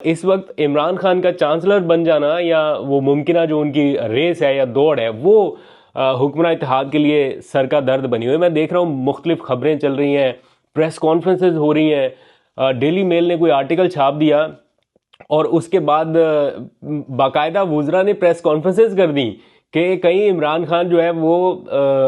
इस वक्त इमरान खान का चांसलर बन जाना या वो मुमकिन जो उनकी रेस है या दौड़ है वो हुक्मरान इत्तेहाद के लिए सर का दर्द बनी हुई है। मैं देख रहा हूँ मुख्तलिफ खबरें चल रही हैं, प्रेस कॉन्फ्रेंसेज हो रही हैं। डेली मेल ने कोई आर्टिकल छाप दिया और उसके बाद बाकायदा वुजरा ने प्रेस कॉन्फ्रेंसेज कर दी कि कहीं इमरान खान जो है वो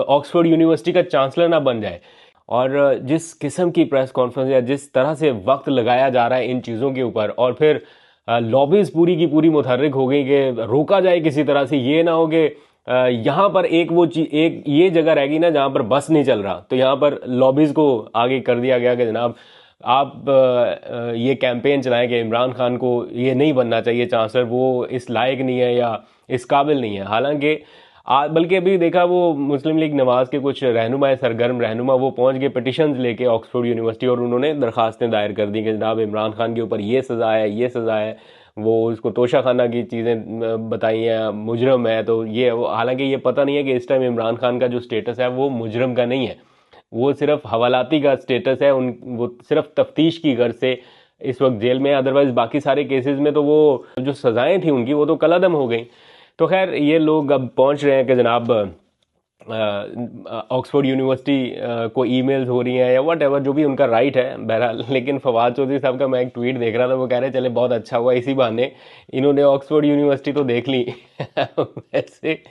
ऑक्सफोर्ड यूनिवर्सिटी का चांसलर ना बन जाए। और जिस किस्म की प्रेस कॉन्फ्रेंस या जिस तरह से वक्त लगाया जा रहा है इन चीज़ों के ऊपर, और फिर लॉबीज पूरी की पूरी मुतहर्रिक हो गई कि रोका जाए किसी तरह से, ये ना हो कि यहाँ पर एक ये जगह रहेगी ना जहाँ पर बस नहीं चल रहा, तो यहाँ पर लॉबीज को आगे कर दिया गया कि जनाब आप ये कैंपेन चलाएं कि इमरान खान को ये नहीं बनना चाहिए चांसलर, वो इस लायक नहीं है या इस काबिल नहीं है। हालांकि बल्कि अभी देखा वो मुस्लिम लीग नवाज के कुछ रहनुमा, सरगर्म रहनुमा, वो पहुंच गए पिटिशंस लेके ऑक्सफोर्ड यूनिवर्सिटी और उन्होंने दरखास्तें दायर कर दी कि जनाब इमरान खान के ऊपर ये सज़ा है, ये सज़ा है, वो उसको तोशाखाना की चीज़ें बताई हैं, मुजरम है। तो ये हालांकि ये पता नहीं है कि इस टाइम इमरान खान का जो स्टेटस है वो मुजरम का नहीं है, वो सिर्फ हवालाती का स्टेटस है। वो सिर्फ तफ्तीश की गर्ज से इस वक्त जेल में है। अदरवाइज बाकी सारे केसेस में तो वो जो सज़ाएं थी उनकी वो तो कलादम हो गई। तो खैर ये लोग अब पहुंच रहे हैं कि जनाब ऑक्सफोर्ड यूनिवर्सिटी को ईमेल्स हो रही हैं या वट एवर, जो भी उनका राइट है बहरहाल। लेकिन फवाद चौधरी साहब का मैं एक ट्वीट देख रहा था, वो कह रहे चले बहुत अच्छा हुआ इसी बहाने इन्होंने ऑक्सफोर्ड यूनिवर्सिटी तो देख ली। वैसे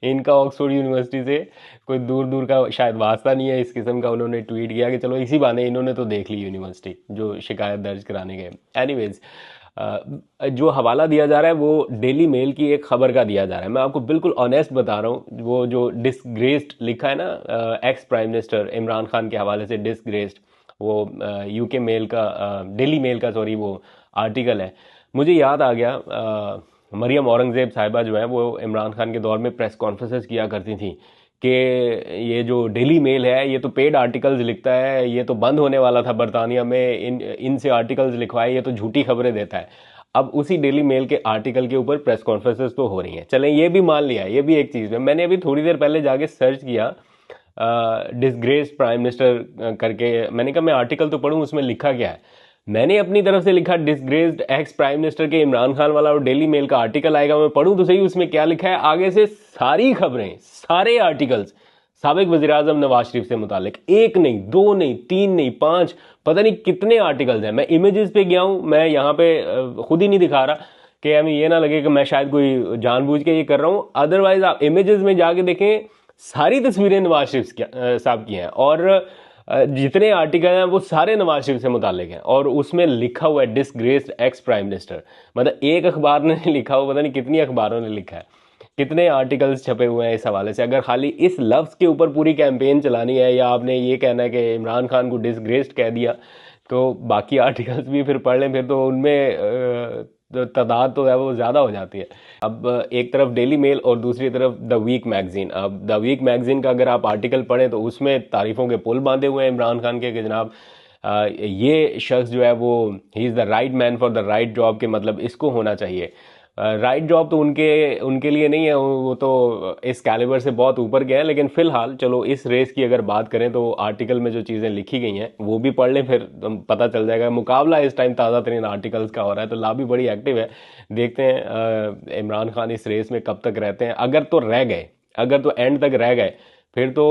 इनका ऑक्सफोर्ड यूनिवर्सिटी से कोई दूर दूर का शायद वास्ता नहीं है, इस किस्म का उन्होंने ट्वीट किया कि चलो इसी बहाने इन्होंने तो देख ली यूनिवर्सिटी जो शिकायत दर्ज कराने गए। एनीवेज, जो हवाला दिया जा रहा है वो डेली मेल की एक खबर का दिया जा रहा है। मैं आपको बिल्कुल ऑनेस्ट बता रहा हूँ, वो जो डिसग्रेस्ड लिखा है ना ex prime minister Imran Khan के हवाले से डिसग्रेस्ड, वो यूके मेल का डेली मेल का सॉरी वो आर्टिकल है। मुझे याद आ गया मरियम औरंगज़ेब साहिबा जो है वो इमरान खान के दौर में प्रेस कॉन्फ्रेंसेस किया करती थी कि ये जो डेली मेल है ये तो पेड आर्टिकल्स लिखता है, ये तो बंद होने वाला था बरतानिया में, इनसे आर्टिकल्स लिखवाए, ये तो झूठी खबरें देता है। अब उसी डेली मेल के आर्टिकल के ऊपर प्रेस कॉन्फ्रेंसेस तो हो रही हैं। चलें ये भी मान लिया, ये भी एक चीज़ है। मैंने अभी थोड़ी देर पहले जाके सर्च किया डिसग्रेस्ड प्राइम मिनिस्टर करके, मैंने कहा मैं आर्टिकल तो पढ़ूं उसमें लिखा क्या है। मैंने अपनी तरफ से लिखा डिसग्रेस्ड एक्स प्राइम मिनिस्टर के इमरान खान वाला, और डेली मेल का आर्टिकल आएगा, मैं पढ़ूं तो सही उसमें क्या लिखा है। आगे से सारी खबरें, सारे आर्टिकल्स साबिक वज़ीर आज़म नवाज शरीफ से मुतालिक, एक नहीं, दो नहीं, तीन नहीं, पांच, पता नहीं कितने आर्टिकल्स हैं। मैं इमेजेस पे गया हूं, मैं यहाँ पे खुद ही नहीं दिखा रहा कि हमें ये ना लगे कि मैं शायद कोई जानबूझ के ये कर रहा हूं। अदरवाइज आप इमेजेस में जाके देखें, सारी तस्वीरें नवाज शरीफ साहब की हैं और जितने आर्टिकल हैं वो सारे नवाज शरीफ से मुतालिक हैं, और उसमें लिखा हुआ है डिसग्रेस्ड एक्स प्राइम मिनिस्टर। मतलब एक अखबार ने लिखा हुआ, पता नहीं कितनी अखबारों ने लिखा है, कितने आर्टिकल्स छपे हुए हैं इस हवाले से। अगर खाली इस लफ्ज़ के ऊपर पूरी कैंपेन चलानी है या आपने ये कहना है कि इमरान खान को डिसग्रेस्ड कह दिया, तो बाकी आर्टिकल्स भी फिर पढ़ लें, फिर तो उनमें तादाद तो है वो ज़्यादा हो जाती है। अब एक तरफ डेली मेल और दूसरी तरफ द वीक मैगजीन। अब द वीक मैगजीन का अगर आप आर्टिकल पढ़ें तो उसमें तारीफ़ों के पुल बांधे हुए हैं इमरान खान के कि जनाब ये शख्स जो है वो he is the right man for the right job, के मतलब इसको होना चाहिए। राइट जॉब तो उनके उनके लिए नहीं है, वो तो इस कैलिबर से बहुत ऊपर गए हैं। लेकिन फिलहाल चलो इस रेस की अगर बात करें तो आर्टिकल में जो चीज़ें लिखी गई हैं वो भी पढ़ लें, फिर पता चल जाएगा। मुकाबला इस टाइम ताज़ा तरीन आर्टिकल्स का हो रहा है, तो लॉबी बड़ी एक्टिव है। देखते हैं इमरान खान इस रेस में कब तक रहते हैं। अगर तो रह गए, अगर तो एंड तक रह गए, फिर तो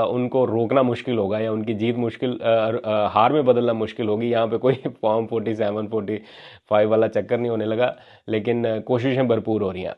उनको रोकना मुश्किल होगा या उनकी जीत मुश्किल हार में बदलना मुश्किल होगी। यहाँ पे कोई फॉर्म 47 45 वाला चक्कर नहीं होने लगा, लेकिन कोशिशें भरपूर हो रही हैं।